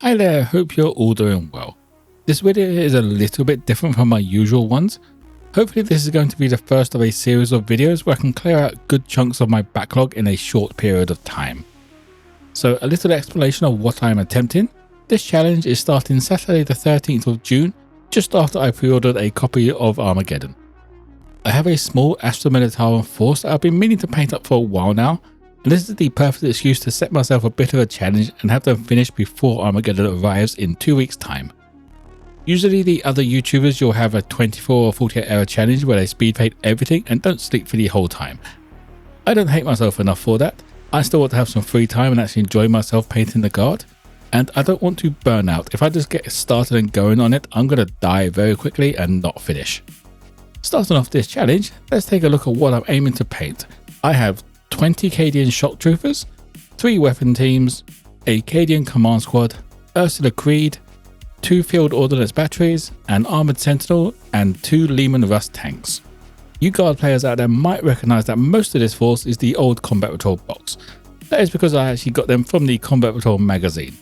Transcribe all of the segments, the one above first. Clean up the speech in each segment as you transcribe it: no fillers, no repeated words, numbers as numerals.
Hi there, hope you're all doing well. This video is a little bit different from my usual ones. Hopefully this is going to be the first of a series of videos where I can clear out good chunks of my backlog in a short period of time. So a little explanation of what I am attempting. This challenge is starting Saturday the 13th of June, just after I pre-ordered a copy of Armageddon. I have a small Astra Militarum force that I've been meaning to paint up for a while now, and this is the perfect excuse to set myself a bit of a challenge and have them finished before Armageddon arrives in 2 weeks time. Usually the other YouTubers you'll have a 24 or 48 hour challenge where they speed paint everything and don't sleep for the whole time. I don't hate myself enough for that. I still want to have some free time and actually enjoy myself painting the guard. And I don't want to burn out. If I just get started and going on it, I'm going to die very quickly and not finish. Starting off this challenge, let's take a look at what I'm aiming to paint. I have 20 Cadian shock troopers, 3 weapon teams, a Cadian command squad, Ursula Creed, 2 field ordnance batteries, an armored sentinel, and 2 Lehman Russ tanks. You guard players out there might recognize that most of this force is the old Combat Patrol box. That is because I actually got them from the Combat Patrol magazine.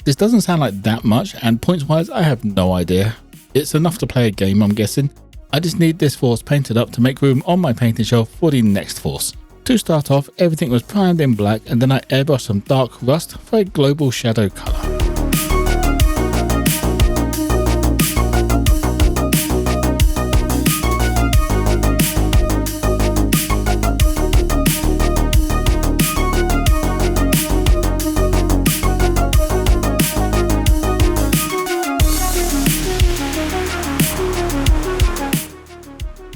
This doesn't sound like that much, and points wise I have no idea. It's enough to play a game, I'm guessing. I just need this force painted up to make room on my painting shelf for the next force. To start off, everything was primed in black and then I airbrushed some dark rust for a global shadow colour.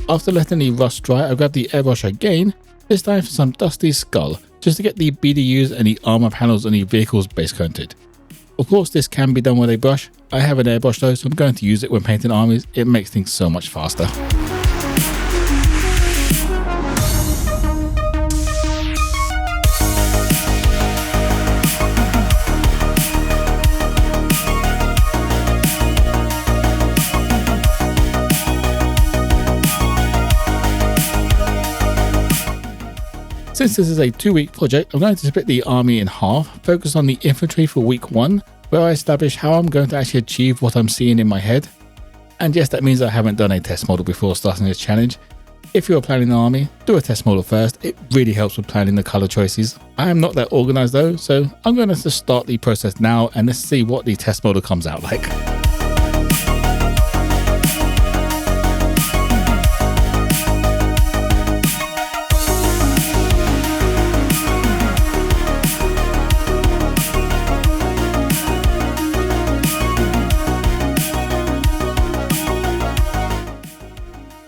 After letting the rust dry, I grabbed the airbrush again, this time for some dusty skull, just to get the BDUs and the armor panels on the vehicles base coated. Of course this can be done with a brush. I have an airbrush though, so I'm going to use it when painting armies. It makes things so much faster. Since this is a 2-week project, I'm going to split the army in half, focus on the infantry for week 1, where I establish how I'm going to actually achieve what I'm seeing in my head. And yes, that means I haven't done a test model before starting this challenge. If you're planning an army, do a test model first. It really helps with planning the colour choices. I am not that organised though, so I'm going to just start the process now and let's see what the test model comes out like.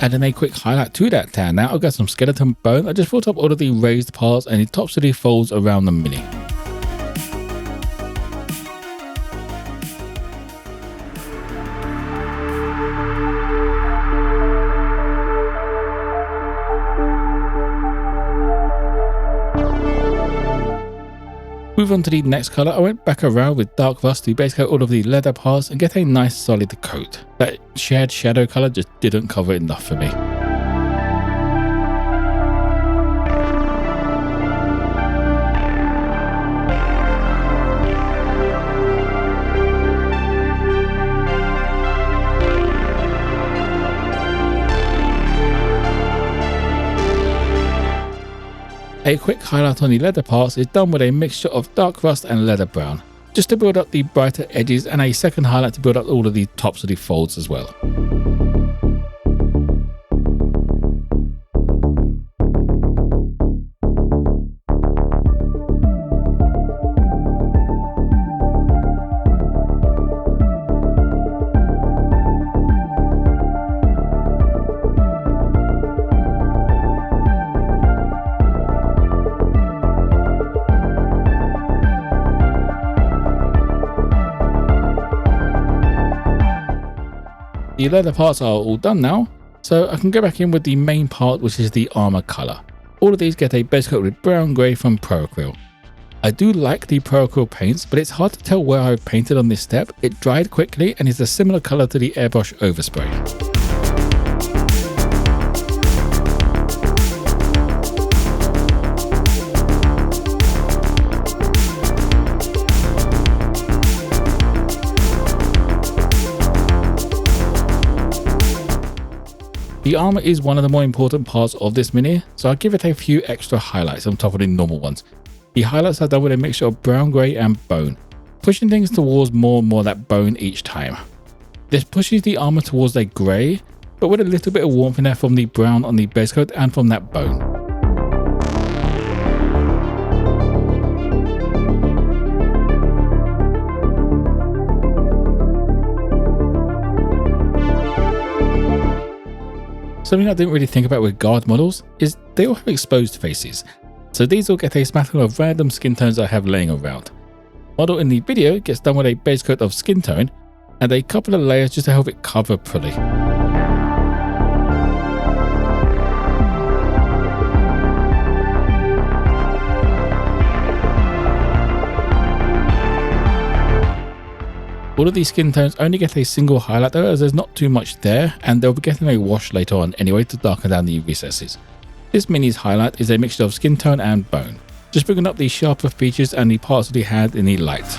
Adding a quick highlight to that tan now, I've got some skeleton bone. I just brought up all of the raised parts and the tops of the folds around the mini. Move on to the next colour. I went back around with dark rust to base coat all of the leather parts and get a nice solid coat. That shared shadow colour just didn't cover it enough for me. A quick highlight on the leather parts is done with a mixture of dark rust and leather brown, just to build up the brighter edges, and a second highlight to build up all of the tops of the folds as well. The leather parts are all done now, so I can go back in with the main part, which is the armor colour. All of these get a base coat with brown grey from Acryl. I do like the Acryl paints, but it's hard to tell where I've painted on this step. It dried quickly and is a similar colour to the airbrush overspray. The armor is one of the more important parts of this mini, so I'll give it a few extra highlights on top of the normal ones. The highlights are done with a mixture of brown, grey and bone, pushing things towards more and more that bone each time. This pushes the armor towards a grey, but with a little bit of warmth in there from the brown on the base coat and from that bone. Something I didn't really think about with guard models is they all have exposed faces, so these will get a smattering of random skin tones I have laying around. Model in the video gets done with a base coat of skin tone and a couple of layers just to help it cover fully. All of these skin tones only get a single highlight though, as there's not too much there, and they'll be getting a wash later on anyway to darken down the recesses. This mini's highlight is a mixture of skin tone and bone, just bringing up the sharper features and the parts of the hand in the light.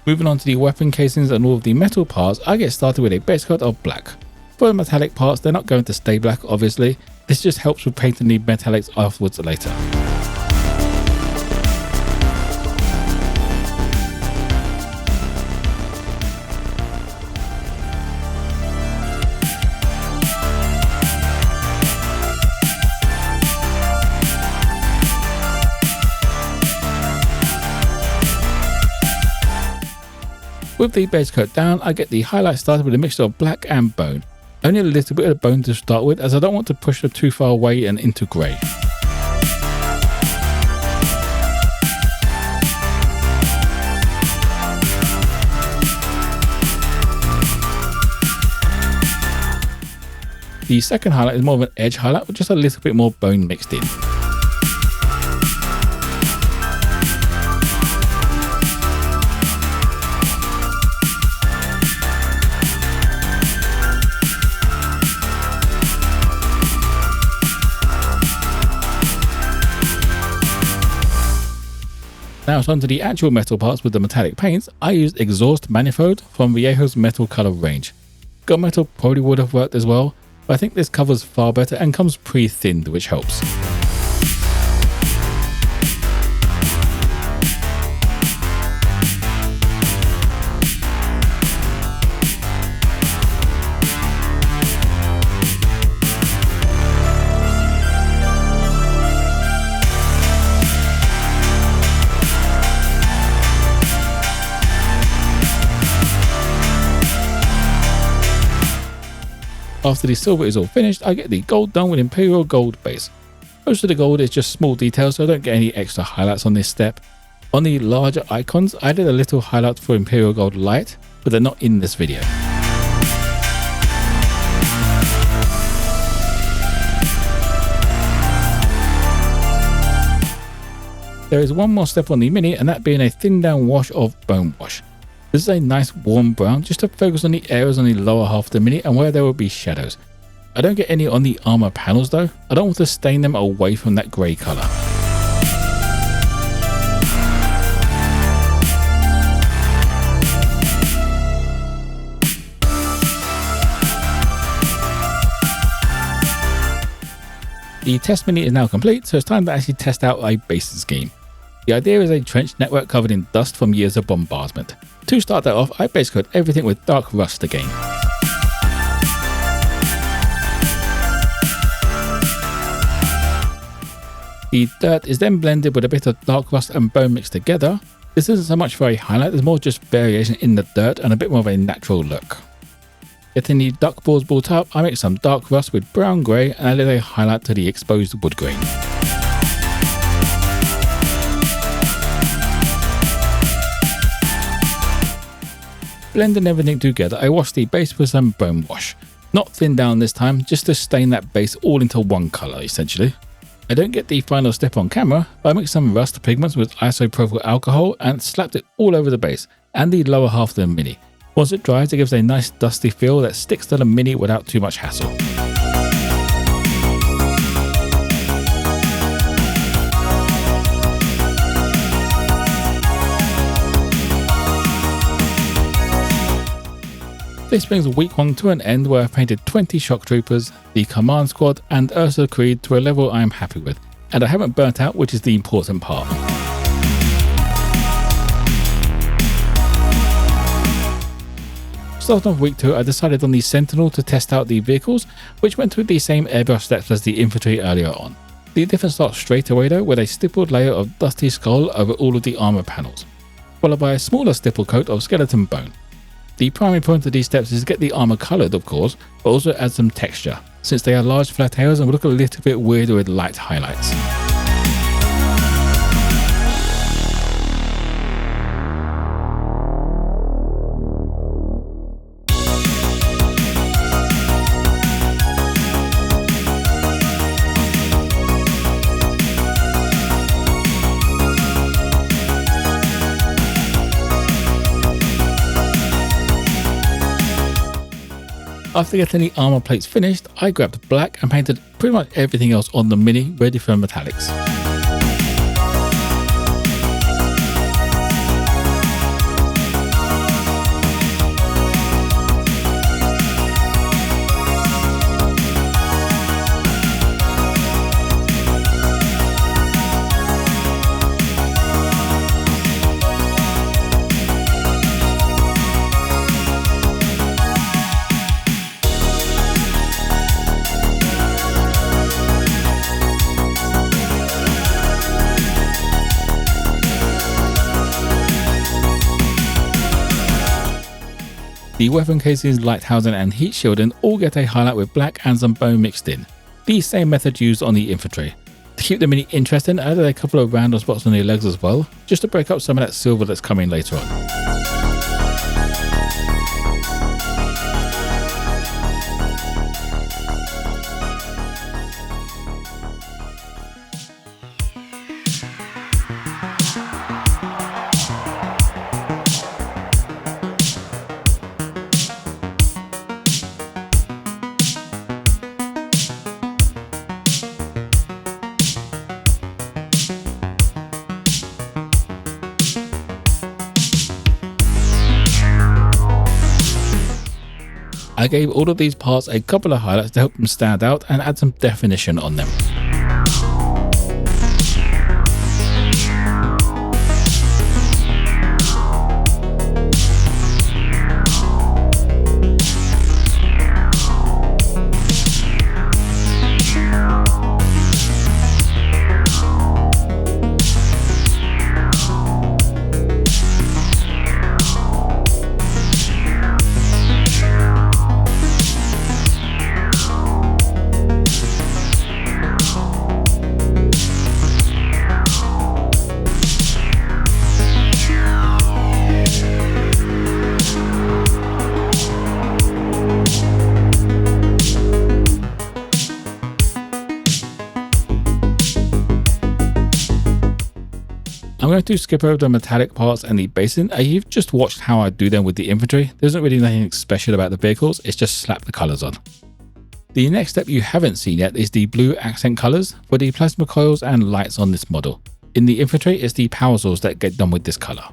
Moving on to the weapon casings and all of the metal parts, I get started with a base coat of black. For the metallic parts, they're not going to stay black obviously, this just helps with painting the metallics afterwards later. With the base coat down, I get the highlight started with a mixture of black and bone. Only a little bit of bone to start with, as I don't want to push them too far away and into grey. The second highlight is more of an edge highlight with just a little bit more bone mixed in. Now it's on to the actual metal parts with the metallic paints. I used Exhaust Manifold from Vallejo's metal colour range. Got metal probably would have worked as well, but I think this covers far better and comes pre-thinned, which helps. After the silver is all finished, I get the gold done with Imperial gold base. Most of the gold is just small details, so I don't get any extra highlights on this step. On the larger icons, I did a little highlight for Imperial gold light, but they're not in this video. There is one more step on the mini, and that being a thin down wash of Bonewash. This is a nice warm brown just to focus on the areas on the lower half of the mini and where there will be shadows. I don't get any on the armor panels though, I don't want to stain them away from that grey colour. The test mini is now complete, so it's time to actually test out a basing scheme. The idea is a trench network covered in dust from years of bombardment. To start that off, I base coat everything with dark rust again. The dirt is then blended with a bit of dark rust and bone mixed together. This isn't so much for a highlight, there's more just variation in the dirt and a bit more of a natural look. Getting the duck balls brought up, I mix some dark rust with brown grey and added a highlight to the exposed wood grain. Blending everything together, I wash the base with some Bonewash. Not thin down this time, just to stain that base all into one colour essentially. I don't get the final step on camera, but I mixed some rust pigments with isopropyl alcohol and slapped it all over the base and the lower half of the mini. Once it dries, it gives a nice dusty feel that sticks to the mini without too much hassle. This brings week 1 to an end where I painted 20 shock troopers, the command squad and Ursa Creed to a level I am happy with, and I haven't burnt out, which is the important part. Starting off week 2, I decided on the Sentinel to test out the vehicles, which went with the same airbrush depth as the infantry earlier on. The difference starts straight away though with a stippled layer of dusty skull over all of the armour panels, followed by a smaller stipple coat of skeleton bone. The primary point of these steps is to get the armour coloured of course, but also add some texture, since they are large flat tails and will look a little bit weird with light highlights. After getting the armour plates finished, I grabbed black and painted pretty much everything else on the Mini ready for metallics. The weapon casings, light housing and heat shielding all get a highlight with black and some bone mixed in. The same method used on the infantry. To keep the Mini interesting, I added a couple of random spots on the legs as well, just to break up some of that silver that's coming later on. I gave all of these parts a couple of highlights to help them stand out and add some definition on them. I'm going to skip over the metallic parts and the basing. You've just watched how I do them with the infantry. There isn't really anything special about the vehicles, it's just slap the colours on. The next step you haven't seen yet is the blue accent colours for the plasma coils and lights on this model. In the infantry, it's the power source that get done with this colour.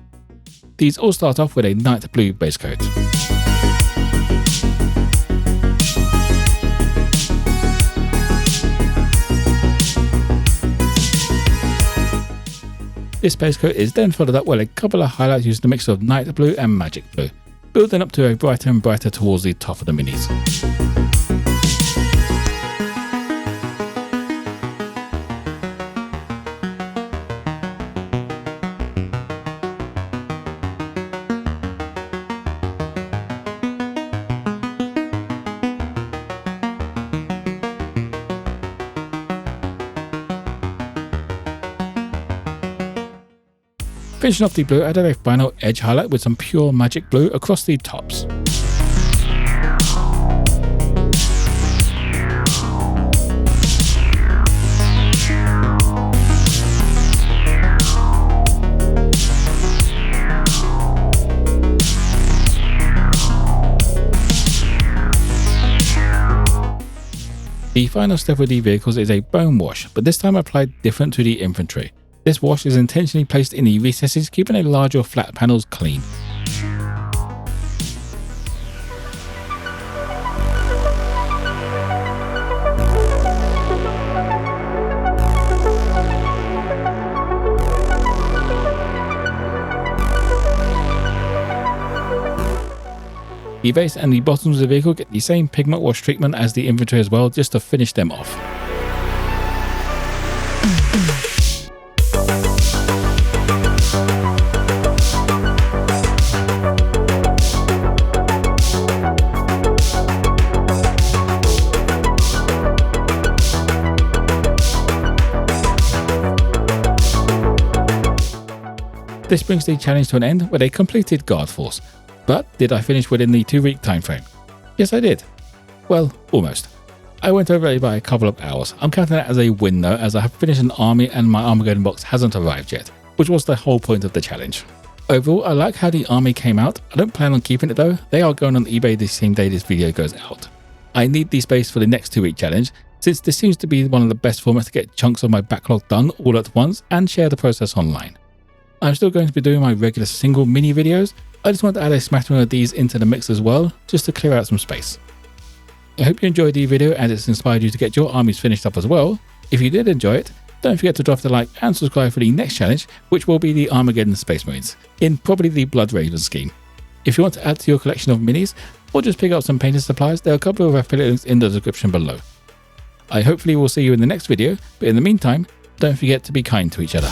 These all start off with a night blue base coat. This base coat is then followed up with a couple of highlights using a mix of night blue and magic blue, building up to a brighter and brighter towards the top of the minis. Finishing off the blue, I added a final edge highlight with some pure magic blue across the tops. The final step with the vehicles is a bone wash, but this time applied different to the infantry. This wash is intentionally placed in the recesses, keeping a larger flat panels clean. The base and the bottoms of the vehicle get the same pigment wash treatment as the infantry as well, just to finish them off. This brings the challenge to an end with a completed guard force. But did I finish within the 2-week time frame? Yes, I did. Well, almost. I went over it by a couple of hours. I'm counting that as a win though, as I have finished an army and my Armageddon box hasn't arrived yet, which was the whole point of the challenge. Overall, I like how the army came out. I don't plan on keeping it though. They are going on eBay the same day this video goes out. I need the space for the next 2-week challenge, since this seems to be one of the best formats to get chunks of my backlog done all at once and share the process online. I'm still going to be doing my regular single mini videos. I just want to add a smattering of these into the mix as well, just to clear out some space. I hope you enjoyed the video and it's inspired you to get your armies finished up as well. If you did enjoy it, don't forget to drop the like and subscribe for the next challenge, which will be the Armageddon Space Marines, in probably the Blood Raven scheme. If you want to add to your collection of minis, or just pick up some painting supplies, there are a couple of affiliate links in the description below. I hopefully will see you in the next video, but in the meantime, don't forget to be kind to each other.